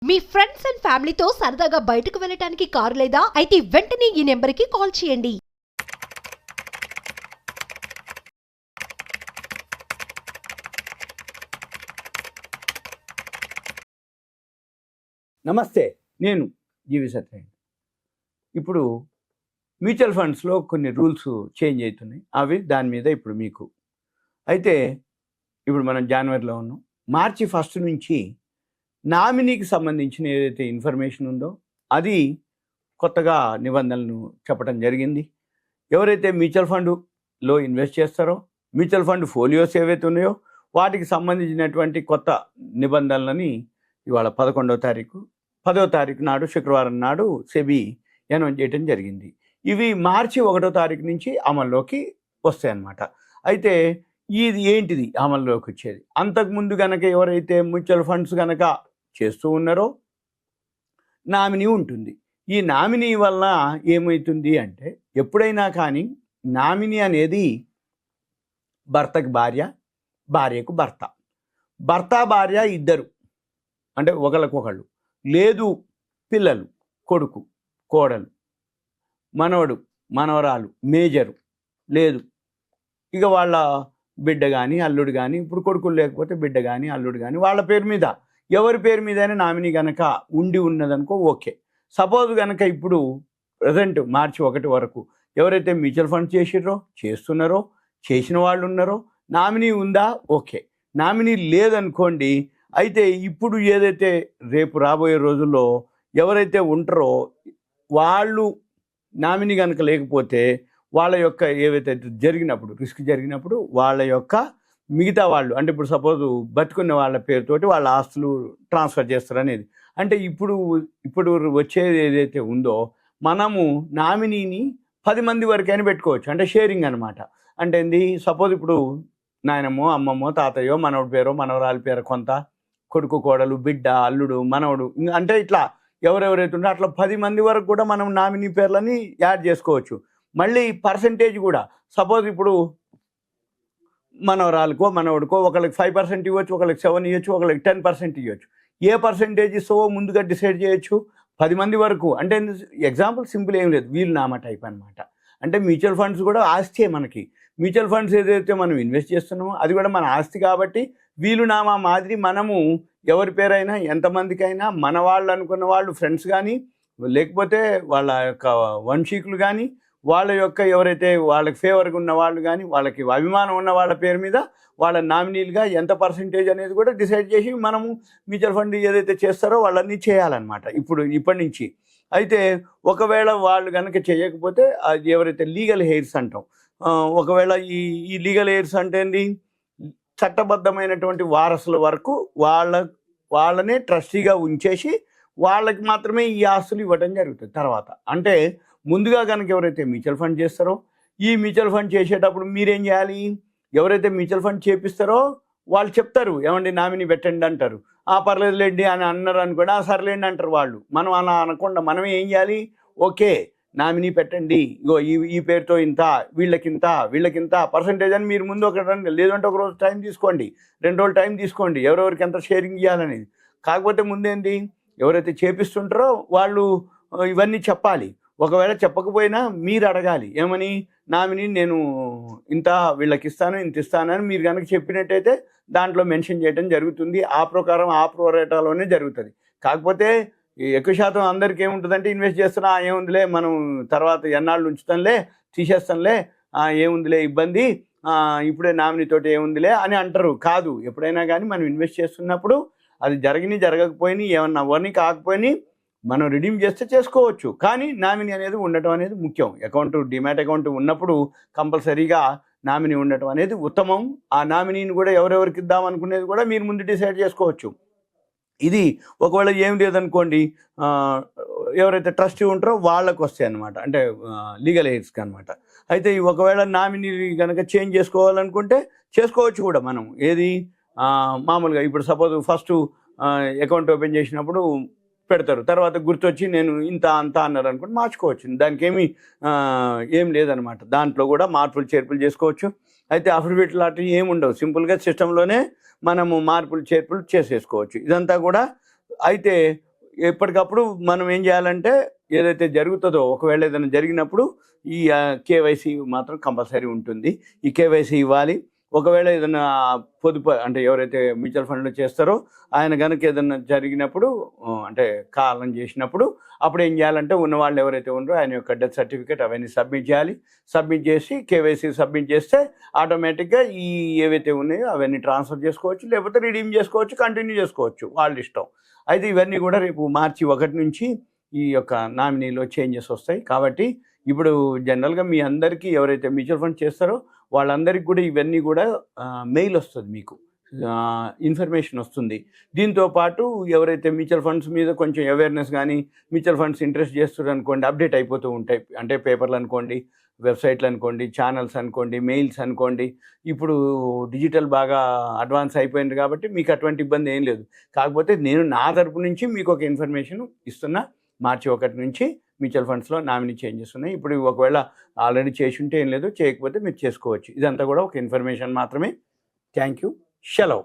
Me friends and ఫ్యామిలీతో సరదాగా బయటకు వెళ్ళటానికి కారు లేదా అయితే వెంటనే ఈ నెంబర్కి కాల్ చేయండి. నమస్తే, నేను జీవి సత్యనారాయణ. ఇప్పుడు మ్యూచువల్ ఫండ్స్లో కొన్ని రూల్స్ చేంజ్ అవుతున్నాయి. అవి దాని మీద ఇప్పుడు మీకు అయితే ఇప్పుడు మనం జనవరిలో ఉన్నాం. మార్చి 1 నుంచి నామినీకి సంబంధించిన ఏదైతే ఇన్ఫర్మేషన్ ఉందో అది కొత్తగా నిబంధనలను చెప్పడం జరిగింది. ఎవరైతే మ్యూచువల్ ఫండ్లో ఇన్వెస్ట్ చేస్తారో, మ్యూచువల్ ఫండ్ ఫోలియోస్ ఏవైతే ఉన్నాయో వాటికి సంబంధించినటువంటి కొత్త నిబంధనలని ఇవాళ 11వ తారీఖు 10వ తారీఖు నాడు శుక్రవారం నాడు సెబీ అనౌన్స్ చేయడం జరిగింది. ఇవి మార్చి 1వ తారీఖు నుంచి అమల్లోకి వస్తాయన్నమాట. అయితే ఇది ఏంటిది అమల్లోకి వచ్చేది? అంతకుముందు కనుక ఎవరైతే మ్యూచువల్ ఫండ్స్ కనుక చేస్తూ ఉన్నారో నామినీ ఉంటుంది. ఈ నామినీ వల్ల ఏమవుతుంది అంటే, ఎప్పుడైనా కానీ నామినీ అనేది భర్తకి భార్య, భార్యకు భర్త, భర్త భార్య ఇద్దరు, అంటే ఒకళ్ళకొకళ్ళు, లేదు పిల్లలు, కొడుకు కోడలు, మనవడు మనవరాలు, మేజరు, లేదు ఇక వాళ్ళ బిడ్డ కానీ అల్లుడు కానీ, ఇప్పుడు కొడుకులు లేకపోతే బిడ్డ కానీ అల్లుడు కానీ, వాళ్ళ పేరు మీద ఎవరి పేరు మీదైనా నామినీ కనుక ఉండి ఉన్నదనుకో ఓకే. సపోజ్ కనుక ఇప్పుడు ప్రజెంట్ మార్చి 1 వరకు ఎవరైతే మ్యూచువల్ ఫండ్ చేస్తున్నారో చేసిన వాళ్ళు ఉన్నారో నామినీ ఉందా ఓకే. నామినీ లేదనుకోండి, అయితే ఇప్పుడు ఏదైతే రేపు రాబోయే రోజుల్లో ఎవరైతే ఉంటారో వాళ్ళు నామినీ కనుక లేకపోతే వాళ్ళ యొక్క ఏవైతే జరిగినప్పుడు రిస్క్ జరిగినప్పుడు వాళ్ళ యొక్క మిగతా వాళ్ళు, అంటే ఇప్పుడు సపోజ్ బతుకున్న వాళ్ళ పేరుతోటి వాళ్ళ ఆస్తులు ట్రాన్స్ఫర్ చేస్తారు అనేది. అంటే ఇప్పుడు వచ్చేది ఏదైతే ఉందో మనము నామినీని 10 మంది వరకైనా పెట్టుకోవచ్చు. అంటే షేరింగ్ అనమాట. అంటే ఏంది, సపోజ్ ఇప్పుడు నాయనమ్మో అమ్మమ్మో తాతయ్యో మనవడి పేరో మనవరాలి పేరు కొంత, కొడుకు కోడలు బిడ్డ అల్లుడు మనవడు, అంటే ఇట్లా ఎవరెవరైతే ఉంటే అట్లా 10 మంది వరకు కూడా మనం నామినీ పేర్లని యాడ్ చేసుకోవచ్చు. మళ్ళీ పర్సంటేజ్ కూడా సపోజ్ ఇప్పుడు మనవరాలకో మనవడికో ఒకళ్ళకి 5% ఇవ్వచ్చు, ఒకళ్ళకి 7 ఇవ్వచ్చు, ఒకళ్ళకి 10% ఇవ్వచ్చు. ఏ పర్సంటేజ్ ఇస్తావో ముందుగా డిసైడ్ చేయొచ్చు 10 మంది వరకు. అంటే ఎగ్జాంపుల్ సింపుల్ ఏం లేదు, వీలునామా టైప్ అనమాట. అంటే మ్యూచువల్ ఫండ్స్ కూడా ఆస్తే మనకి మ్యూచువల్ ఫండ్స్ ఏదైతే మనం ఇన్వెస్ట్ చేస్తున్నామో అది కూడా మన ఆస్తి కాబట్టి వీలునామా మాదిరి మనము ఎవరి పేరైనా ఎంతమందికైనా మన వాళ్ళు అనుకున్న వాళ్ళు ఫ్రెండ్స్ కానీ, లేకపోతే వాళ్ళ యొక్క వంశీకులు కానీ, వాళ్ళ యొక్క ఎవరైతే వాళ్ళకి ఫేవర్గా ఉన్న వాళ్ళు కానీ, వాళ్ళకి అభిమానం ఉన్న వాళ్ళ పేరు మీద వాళ్ళ నామినీలుగా ఎంత పర్సంటేజ్ అనేది కూడా డిసైడ్ చేసి మనము మ్యూచువల్ ఫండ్ ఏదైతే చేస్తారో వాళ్ళన్నీ చేయాలన్నమాట ఇప్పటి నుంచి. అయితే ఒకవేళ వాళ్ళు కనుక చేయకపోతే అది ఎవరైతే లీగల్ హెయిర్స్ అంటాం, ఒకవేళ ఈ లీగల్ హెయిర్స్ అంటే ఏంటి, చట్టబద్ధమైనటువంటి వారసుల వరకు వాళ్ళనే ట్రస్టీగా ఉంచేసి వాళ్ళకి మాత్రమే ఈ ఆస్తులు ఇవ్వడం జరుగుతుంది. తర్వాత అంటే ముందుగా కనుక ఎవరైతే మ్యూచువల్ ఫండ్ చేస్తారో ఈ మ్యూచువల్ ఫండ్ చేసేటప్పుడు మీరేం చేయాలి, ఎవరైతే మ్యూచువల్ ఫండ్ చేపిస్తారో వాళ్ళు చెప్తారు, ఏమండి నామినీ పెట్టండి అంటారు. పర్లేదులేండి అని అన్నారు అనుకోండి, సర్లేండి అంటారు వాళ్ళు. మనం అలా అనకుండా మనం ఏం చేయాలి, ఓకే నామినీ పెట్టండి, ఇగో ఈ పేరుతో ఇంత, వీళ్ళకింత పర్సంటేజ్ అని మీరు ముందు లేదంటే ఒక రోజు టైం తీసుకోండి, 2 రోజులు టైం తీసుకోండి, ఎవరెవరికి ఎంత షేరింగ్ ఇవ్వాలనేది. కాకపోతే ముందేంటి, ఎవరైతే చేపిస్తుంటారో వాళ్ళు ఇవన్నీ చెప్పాలి. ఒకవేళ చెప్పకపోయినా మీరు అడగాలి, ఏమని, నామినీ నేను ఇంత వీళ్ళకి ఇస్తాను ఇంత ఇస్తానని మీరు కనుక చెప్పినట్టయితే దాంట్లో మెన్షన్ చేయడం జరుగుతుంది. ఆ ప్రకారం ఆ ప్రోరేటాలోనే జరుగుతుంది. కాకపోతే ఎక్కువ శాతం అందరికీ ఏముంటుందంటే, ఇన్వెస్ట్ చేస్తున్నా ఏముందిలే మనం తర్వాత ఎన్నాళ్ళు ఉంచుతాంలే తీసేస్తాంలే, ఏముందిలే ఇబ్బంది, ఇప్పుడే నామినీతోటి ఏముందిలే అని అంటారు. కాదు, ఎప్పుడైనా కానీ మనం ఇన్వెస్ట్ చేస్తున్నప్పుడు అది జరగకపోయినా ఏమన్నా అవన్నీ కాకపోయినా మనం రిడీమ్ చేస్తే చేసుకోవచ్చు. కానీ నామినీ అనేది ఉండటం అనేది ముఖ్యం. డిమాట్ అకౌంట్ ఉన్నప్పుడు కంపల్సరీగా నామినీ ఉండటం అనేది ఉత్తమం. ఆ నామినీని కూడా ఎవరెవరికి ఇద్దాం అనుకునేది కూడా మీరు ముందు డిసైడ్ చేసుకోవచ్చు. ఇది ఒకవేళ ఏం లేదనుకోండి, ఎవరైతే ట్రస్టీ ఉంటారో వాళ్ళకు వస్తాయి అన్నమాట, అంటే లీగల్ ఎయిడ్స్కి అనమాట. అయితే ఒకవేళ నామినీ కనుక చేంజ్ చేసుకోవాలనుకుంటే చేసుకోవచ్చు కూడా మనం. ఏది మామూలుగా ఇప్పుడు సపోజ్ ఫస్ట్ అకౌంట్ ఓపెన్ చేసినప్పుడు పెడతారు, తర్వాత గుర్తొచ్చి నేను ఇంత అంత అన్నారు అనుకుంటే మార్చుకోవచ్చు. దానికి ఏం లేదనమాట. దాంట్లో కూడా మార్పులు చేర్పులు చేసుకోవచ్చు. అయితే అఫిడవిట్ లాంటివి ఏమి ఉండవు, సింపుల్గా సిస్టంలోనే మనము మార్పులు చేర్పులు చేసేసుకోవచ్చు ఇదంతా కూడా. అయితే ఎప్పటికప్పుడు మనం ఏం చేయాలంటే ఏదైతే జరుగుతుందో ఒకవేళ ఏదైనా జరిగినప్పుడు ఈ కేవైసీ మాత్రం కంపల్సరీ ఉంటుంది. ఈ కేవైసీ ఇవ్వాలి. ఒకవేళ ఏదైనా పొదుపు అంటే ఎవరైతే మ్యూచువల్ ఫండ్లో చేస్తారో ఆయన కనుక ఏదైనా జరిగినప్పుడు అంటే కాలం చేసినప్పుడు అప్పుడు ఏం చేయాలంటే ఉన్న వాళ్ళు ఎవరైతే ఉన్నారో ఆయన యొక్క డెత్ సర్టిఫికేట్ అవన్నీ సబ్మిట్ చేయాలి. సబ్మిట్ చేసి కేవైసీ సబ్మిట్ చేస్తే ఆటోమేటిక్గా ఈ ఏవైతే ఉన్నాయో అవన్నీ ట్రాన్స్ఫర్ చేసుకోవచ్చు, లేకపోతే రిడీమ్ చేసుకోవచ్చు, కంటిన్యూ చేసుకోవచ్చు, వాళ్ళ ఇష్టం. అయితే ఇవన్నీ కూడా రేపు మార్చి 1 నుంచి ఈ యొక్క నామినీలో చేంజెస్ వస్తాయి. కాబట్టి ఇప్పుడు జనరల్గా మీ అందరికీ ఎవరైతే మ్యూచువల్ ఫండ్ చేస్తారో వాళ్ళందరికీ కూడా ఇవన్నీ కూడా మెయిల్ వస్తుంది, మీకు ఇన్ఫర్మేషన్ వస్తుంది. దీంతో పాటు ఎవరైతే మ్యూచువల్ ఫండ్స్ మీద కొంచెం అవేర్నెస్ కానీ మ్యూచువల్ ఫండ్స్ ఇంట్రెస్ట్ చేస్తారు అనుకోండి, అప్డేట్ అయిపోతూ ఉంటాయి. అంటే పేపర్లు అనుకోండి, వెబ్సైట్లు అనుకోండి, ఛానల్స్ అనుకోండి, మెయిల్స్ అనుకోండి. ఇప్పుడు డిజిటల్ బాగా అడ్వాన్స్ అయిపోయింది కాబట్టి మీకు అటువంటి ఇబ్బంది ఏం లేదు. కాకపోతే నేను నా తరపు నుంచి మీకు ఒక ఇన్ఫర్మేషన్ ఇస్తున్నా. మార్చి 1 నుంచి మ్యూచువల్ ఫండ్స్లో నామినీ చేంజెస్ ఉన్నాయి. ఇప్పుడు ఒకవేళ ఆల్రెడీ చేసి ఉంటే ఏం లేదు, చేయకపోతే మీరు చేసుకోవచ్చు. ఇదంతా కూడా ఒక ఇన్ఫర్మేషన్ మాత్రమే. Thank you. సెలవు.